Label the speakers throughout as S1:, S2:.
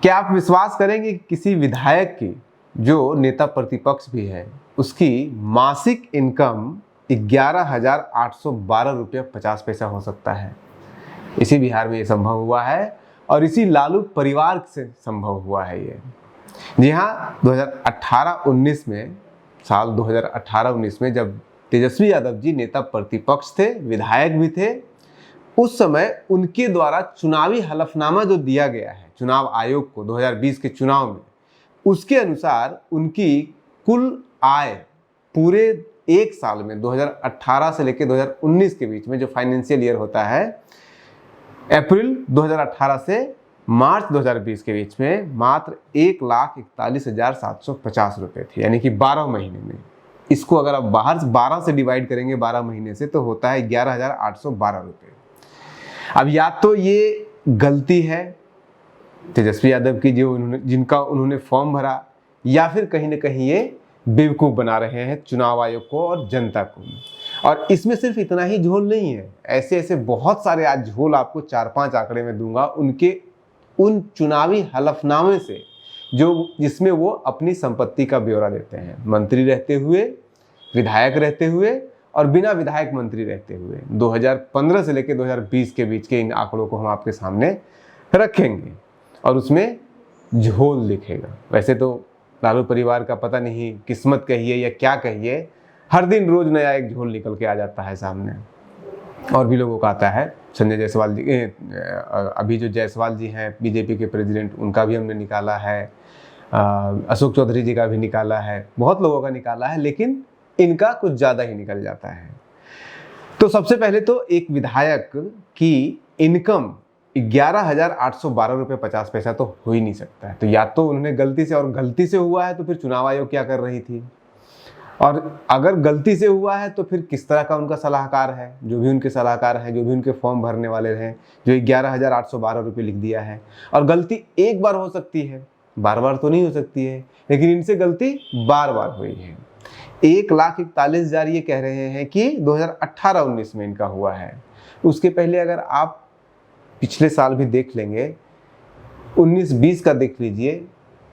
S1: क्या आप विश्वास करेंगे कि किसी विधायक की, जो नेता प्रतिपक्ष भी है, उसकी मासिक इनकम 11,812 रुपये 50 पैसा हो सकता है? इसी बिहार में ये संभव हुआ है और इसी लालू परिवार से संभव हुआ है ये। जी हाँ, 2018-19 में, साल 2018-19 में जब तेजस्वी यादव जी नेता प्रतिपक्ष थे, विधायक भी थे, उस समय उनके द्वारा चुनावी हलफनामा जो दिया गया है चुनाव आयोग को 2020 के चुनाव में, उसके अनुसार उनकी कुल आय पूरे एक साल में 2018 से लेकर 2019 के बीच में, जो फाइनेंशियल ईयर होता है, अप्रैल 2018 से मार्च 2020 के बीच में, मात्र 1,41,750 रुपये थी, यानी कि 12 महीने में। इसको अगर आप बाहर 12 से डिवाइड करेंगे 12 महीने से, तो होता है 11,812 रुपये। अब या तो ये गलती है तेजस्वी यादव की, जो जिनका उन्होंने फॉर्म भरा, या फिर कहीं ना कहीं ये बेवकूफ़ बना रहे हैं चुनाव आयोग को और जनता को। और इसमें सिर्फ इतना ही झोल नहीं है, ऐसे ऐसे बहुत सारे आज झोल आपको 4-5 आंकड़े में दूंगा उनके उन चुनावी हलफनामे से, जो जिसमें वो अपनी संपत्ति का ब्यौरा देते हैं, मंत्री रहते हुए, विधायक रहते हुए और बिना विधायक मंत्री रहते हुए। 2015 से लेकर 2020 के बीच के इन आंकड़ों को हम आपके सामने रखेंगे और उसमें झोल दिखेगा। वैसे तो लालू परिवार का पता नहीं किस्मत कहिए या क्या कहिए, हर दिन रोज नया एक झोल निकल के आ जाता है सामने। और भी लोगों का आता है, संजय जायसवाल जी, अभी जो जायसवाल जी हैं बीजेपी के प्रेसिडेंट, उनका भी हमने निकाला है, अशोक चौधरी जी का भी निकाला है, बहुत लोगों का निकाला है, लेकिन इनका कुछ ज़्यादा ही निकल जाता है। तो सबसे पहले तो एक विधायक की इनकम 11,812 रुपये 50 पैसा तो हो ही नहीं सकता है। तो या तो उन्होंने गलती से, और गलती से हुआ है तो फिर चुनाव आयोग क्या कर रही थी, और अगर गलती से हुआ है तो फिर किस तरह का उनका सलाहकार है, जो भी उनके सलाहकार हैं, जो भी उनके फॉर्म भरने वाले हैं, जो 11,812 रुपये लिख दिया है। और गलती एक बार हो सकती है, बार बार तो नहीं हो सकती है, लेकिन इनसे गलती बार बार हुई है। 1,41,000 ये कह रहे हैं कि 2018-19 में इनका हुआ है। उसके पहले अगर आप पिछले साल भी देख लेंगे, 19-20 का देख लीजिए,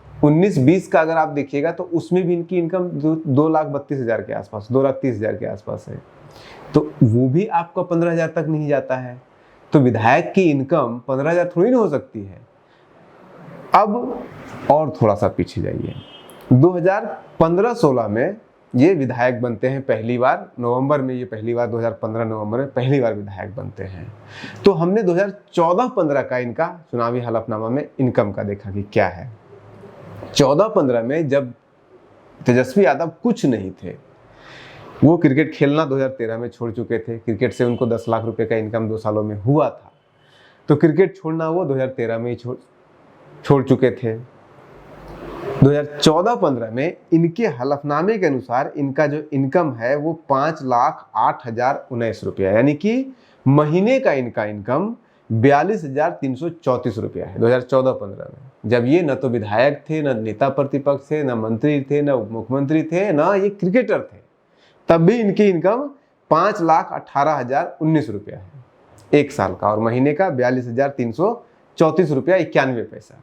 S1: 19-20 का अगर आप देखिएगा तो उसमें भी इनकी इनकम 2,32,000 के आसपास, 2,30,000 के आसपास है। तो वो भी आपका 15,000 तक नहीं जाता है। तो विधायक की इनकम 15,000 थोड़ी ना हो सकती है। अब और थोड़ा सा पीछे जाइए, 2015-16 में ये विधायक बनते हैं पहली बार, नवंबर में, ये पहली बार 2015 नवंबर में पहली बार विधायक बनते हैं। तो हमने 2014-15 का इनका चुनावी हलफनामा में इनकम का देखा कि क्या है। 14-15 में जब तेजस्वी यादव कुछ नहीं थे, वो क्रिकेट खेलना 2013 में छोड़ चुके थे, क्रिकेट से उनको 10 लाख रुपए का इनकम 2 सालों में हुआ था, तो क्रिकेट छोड़ना वो 2013 में ही छोड़ चुके थे। 2014-15 में इनके हलफनामे के अनुसार इनका जो इनकम है वो 5,08,019 रुपया, यानी कि महीने का इनका इनकम 42,334 रुपया है 2014-15 में, जब ये न तो विधायक थे, न नेता प्रतिपक्ष थे, न मंत्री थे, न उप मुख्यमंत्री थे, न ये क्रिकेटर थे। तब भी इनकी इनकम 5,18,019 रुपया है एक साल का, और महीने का 42,334 रुपया 91 पैसा।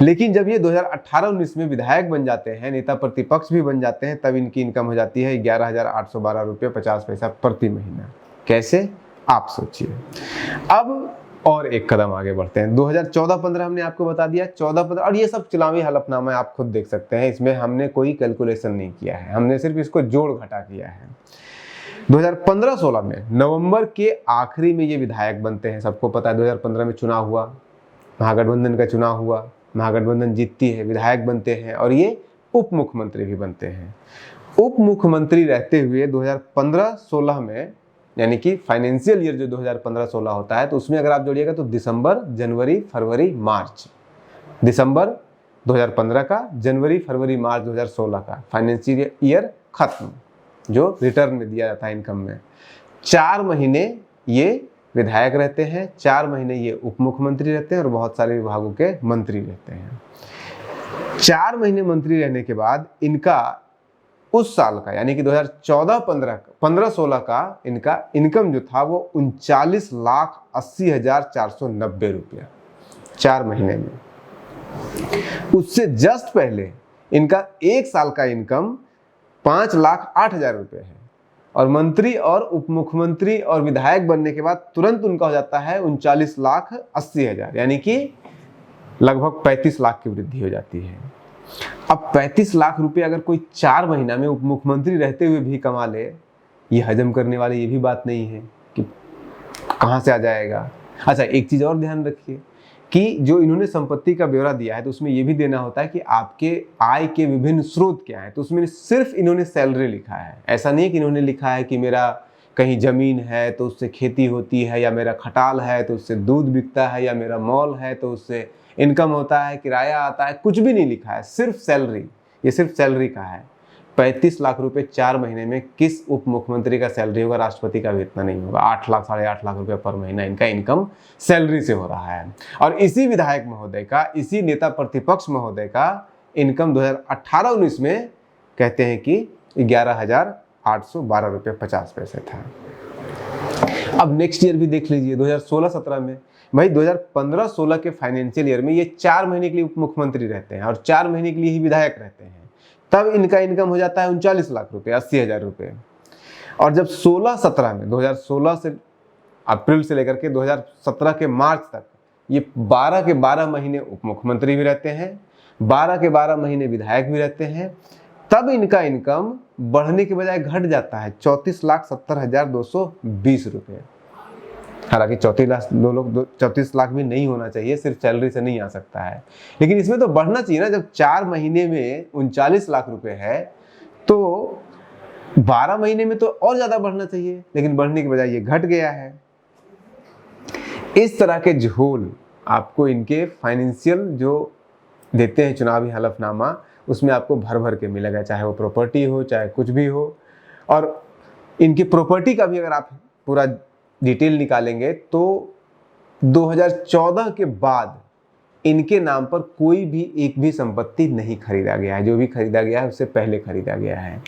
S1: लेकिन जब ये 2018-19 में विधायक बन जाते हैं, नेता प्रतिपक्ष भी बन जाते हैं, तब इनकी इनकम हो जाती है 11,812 रुपये 50 पैसा प्रति महीना। कैसे, आप सोचिए। अब और एक कदम आगे बढ़ते हैं। 2014-15 हमने आपको बता दिया, 14-15, और ये सब चुनावी हलफनामा आप खुद देख सकते हैं, इसमें हमने कोई कैलकुलेशन नहीं किया है, हमने सिर्फ इसको जोड़ घटा किया है। 2015-16 में नवंबर के आखिरी में ये विधायक बनते हैं। सबको पता है 2015 में चुनाव हुआ, महागठबंधन का चुनाव हुआ, महागठबंधन जीतती है, विधायक बनते हैं और ये उप मुख्यमंत्री भी बनते हैं। उप मुख्यमंत्री रहते हुए 2015-16 में, यानी कि फाइनेंशियल ईयर जो 2015-16 होता है, तो उसमें अगर आप जोड़िएगा तो दिसंबर, जनवरी, फरवरी, मार्च, दिसंबर 2015 का, जनवरी, फरवरी, मार्च 2016 का फाइनेंशियल ईयर खत्म, जो रिटर्न में दिया जाता है इनकम में। 4 महीने ये विधायक रहते हैं, 4 महीने ये उप मुख्यमंत्री रहते हैं और बहुत सारे विभागों के मंत्री रहते हैं। 4 महीने मंत्री रहने के बाद इनका उस साल का, यानी कि 2014-15 का इनका इनकम जो था वो 39,80,490 रुपया 4 महीने में। उससे जस्ट पहले इनका 1 साल का इनकम 5,08,000 रुपये है, और मंत्री और उप मुख्यमंत्री और विधायक बनने के बाद तुरंत उनका हो जाता है 39,80,000, यानी कि लगभग 35 लाख की वृद्धि हो जाती है। अब 35 लाख रुपए अगर कोई 4 महीना में उप मुख्यमंत्री रहते हुए भी कमा ले, ये हजम करने वाले ये भी बात नहीं है कि कहाँ से आ जाएगा। अच्छा, एक चीज़ और ध्यान रखिए कि जो इन्होंने संपत्ति का ब्यौरा दिया है तो उसमें ये भी देना होता है कि आपके आय के विभिन्न स्रोत क्या हैं। तो उसमें सिर्फ इन्होंने सैलरी लिखा है, ऐसा नहीं कि इन्होंने लिखा है कि मेरा कहीं ज़मीन है तो उससे खेती होती है, या मेरा खटाल है तो उससे दूध बिकता है, या मेरा मॉल है तो उससे इनकम होता है, किराया आता है, कुछ भी नहीं लिखा है, सिर्फ सैलरी। ये सिर्फ सैलरी का है। 35 लाख रुपए 4 महीने में किस उप मुख्यमंत्री का सैलरी होगा? राष्ट्रपति का भी इतना नहीं होगा। 8 लाख 8.5 लाख रुपए पर महीना इनका इनकम सैलरी से हो रहा है। और इसी विधायक महोदय का, इसी नेता प्रतिपक्ष महोदय का इनकम 2018-19 में कहते हैं कि 11,812 रुपये 50 पैसे था। अब नेक्स्ट ईयर भी देख लीजिए, 2016-17 में, भाई 2015-16 के फाइनेंशियल ईयर में ये 4 महीने के लिए उप मुख्यमंत्री रहते हैं और 4 महीने के लिए ही विधायक रहते हैं। तब इनका इनकम हो जाता है 39 लाख रुपए, 80,000 रुपये। और जब 16-17 में, 2016 से अप्रैल से लेकर के 2017 के मार्च तक ये 12 के 12 महीने उप मुख्यमंत्री भी रहते हैं, 12 के 12 महीने विधायक भी रहते हैं, तब इनका इनकम बढ़ने के बजाय घट जाता है 34,70,220 रुपये। हालांकि 34 लाख भी नहीं होना चाहिए, सिर्फ सैलरी से नहीं आ सकता है, लेकिन इसमें तो बढ़ना चाहिए ना। जब 4 महीने में 39 लाख रुपए है तो 12 महीने में तो और ज्यादा बढ़ना चाहिए, लेकिन बढ़ने के बजाय ये घट गया है। इस तरह के झोल आपको इनके फाइनेंशियल जो देते हैं चुनावी हलफनामा, उसमें आपको भर भर के मिलेगा, चाहे वो प्रॉपर्टी हो, चाहे कुछ भी हो। और इनकी प्रॉपर्टी का भी अगर आप पूरा डिटेल निकालेंगे तो 2014 के बाद इनके नाम पर कोई भी एक भी संपत्ति नहीं खरीदा गया है। जो भी खरीदा गया है उससे पहले खरीदा गया है,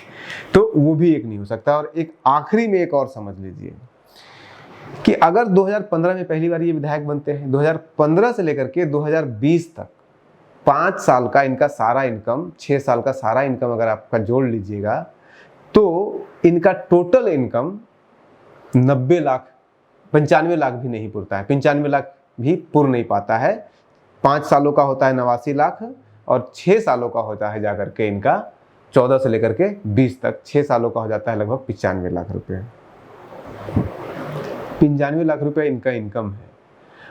S1: तो वो भी एक नहीं हो सकता। और एक आखिरी में एक और समझ लीजिए कि अगर 2015 में पहली बार ये विधायक बनते हैं, 2015 से लेकर के 2020 तक 5 साल का इनका सारा इनकम, 6 साल का सारा इनकम अगर आपका जोड़ लीजिएगा तो इनका टोटल इनकम 95 लाख भी नहीं पुरता है, 95 लाख भी पुर नहीं पाता है। 5 सालों का होता है 89 लाख और 6 सालों का होता है जाकर के इनका 14 से लेकर के 20 तक 6 सालों का हो जाता है लगभग 95 लाख रुपए। 95 लाख रुपए इनका इनकम है।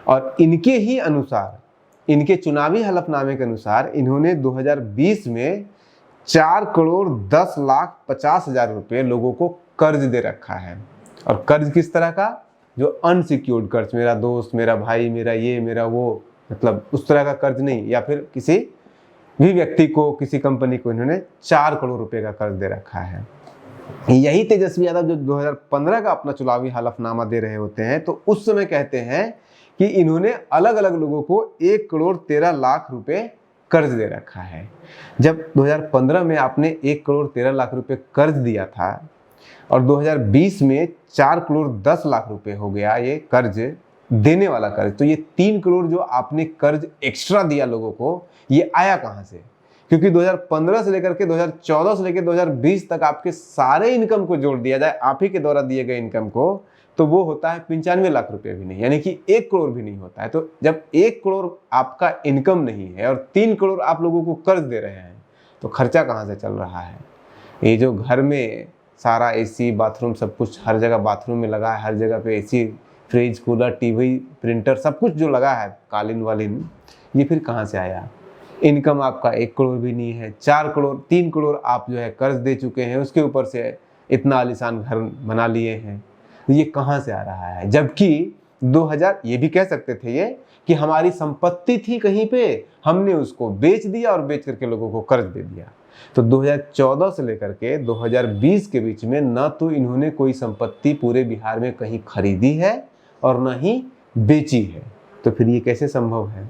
S1: और इनके ही अनुसार, इनके चुनावी हलफनामे के अनुसार इन्होंने 2020 में 4,10,50,000 रुपये लोगों को कर्ज दे रखा है। और कर्ज किस तरह का? जो अनसिक्योर्ड कर्ज, मेरा दोस्त, मेरा भाई, मेरा ये, मेरा वो, मतलब उस तरह का कर्ज नहीं, या फिर किसी भी व्यक्ति को, किसी कंपनी को इन्होंने 4 करोड़ रुपए का कर्ज दे रखा है। यही तेजस्वी यादव जो 2015 का अपना चुनावी हलफनामा दे रहे होते हैं तो उस समय कहते हैं कि इन्होंने अलग अलग लोगों को 1,13,00,000 रुपए कर्ज दे रखा है। जब 2015 में आपने 1,13,00,000 रुपए कर्ज दिया था और 2020 में 4,10,00,000 रुपए हो गया ये कर्ज देने वाला कर्ज, तो ये 3 करोड़ जो आपने कर्ज एक्स्ट्रा दिया लोगों को, ये आया कहां से? क्योंकि 2015 से लेकर के 2014 से लेकर 2020 तक आपके सारे इनकम को जोड़ दिया जाए, आप ही के द्वारा दिए गए इनकम को, तो वो होता है 95 लाख रुपए भी नहीं, यानी कि 1 करोड़ भी नहीं होता है। तो जब 1 करोड़ आपका इनकम नहीं है और 3 करोड़ आप लोगों को कर्ज दे रहे हैं, तो खर्चा कहाँ से चल रहा है? ये जो घर में सारा एसी, बाथरूम, सब कुछ हर जगह बाथरूम में लगा है, हर जगह पे AC, fridge, cooler, TV, printer, सब कुछ जो लगा है, कालीन वालीन, ये फिर कहाँ से आया? इनकम आपका 1 करोड़ भी नहीं है, 4 करोड़, 3 करोड़ आप जो है कर्ज दे चुके हैं, उसके ऊपर से इतना आलीशान घर बना लिए हैं, ये कहाँ से आ रहा है? जबकि 2000, ये भी कह सकते थे ये कि हमारी संपत्ति थी कहीं पे, हमने उसको बेच दिया और बेच करके लोगों को कर्ज दे दिया। तो 2014 से लेकर के 2020 के बीच में न तो इन्होंने कोई संपत्ति पूरे बिहार में कहीं खरीदी है और न ही बेची है, तो फिर ये कैसे संभव है?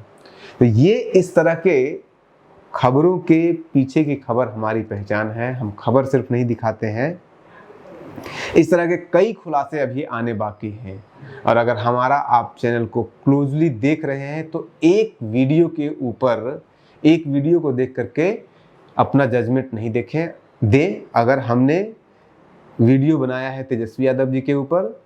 S1: तो ये इस तरह के खबरों के पीछे की खबर हमारी पहचान है। हम खबर सिर्फ नहीं दिखाते हैं, इस तरह के कई खुलासे अभी आने बाकी हैं। और अगर हमारा आप चैनल को क्लोजली देख रहे हैं तो एक वीडियो के ऊपर एक वीडियो को देख करके अपना जजमेंट नहीं दे। अगर हमने वीडियो बनाया है तेजस्वी यादव जी के ऊपर,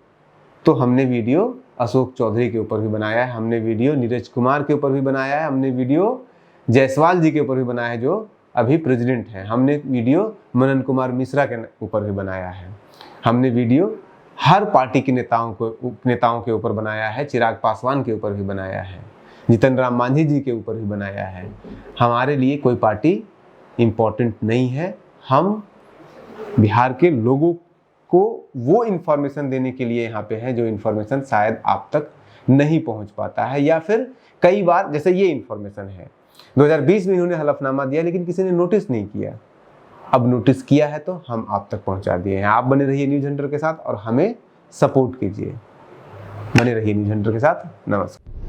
S1: तो हमने वीडियो अशोक चौधरी के ऊपर भी बनाया है, हमने वीडियो नीरज कुमार के ऊपर भी बनाया है, हमने वीडियो जायसवाल जी के ऊपर भी बनाया है जो अभी प्रेसिडेंट हैं, हमने वीडियो मनन कुमार मिश्रा के ऊपर भी बनाया है, हमने वीडियो हर पार्टी के नेताओं के ऊपर बनाया है, चिराग पासवान के ऊपर भी बनाया है, जीतन राम मांझी जी के ऊपर भी बनाया है। हमारे लिए कोई पार्टी इम्पोर्टेंट नहीं है, हम बिहार के लोगों को वो इन्फॉर्मेशन देने के लिए यहाँ पे हैं जो इन्फॉर्मेशन शायद आप तक नहीं पहुँच पाता है, या फिर कई बार जैसे ये इन्फॉर्मेशन है 2020 में इन्होंने हलफनामा दिया लेकिन किसी ने नोटिस नहीं किया, अब नोटिस किया है तो हम आप तक पहुंचा दिए हैं। आप बने रहिए न्यूज़ हंटर के साथ और हमें सपोर्ट कीजिए, बने रहिए न्यूज़ हंटर के साथ। नमस्कार।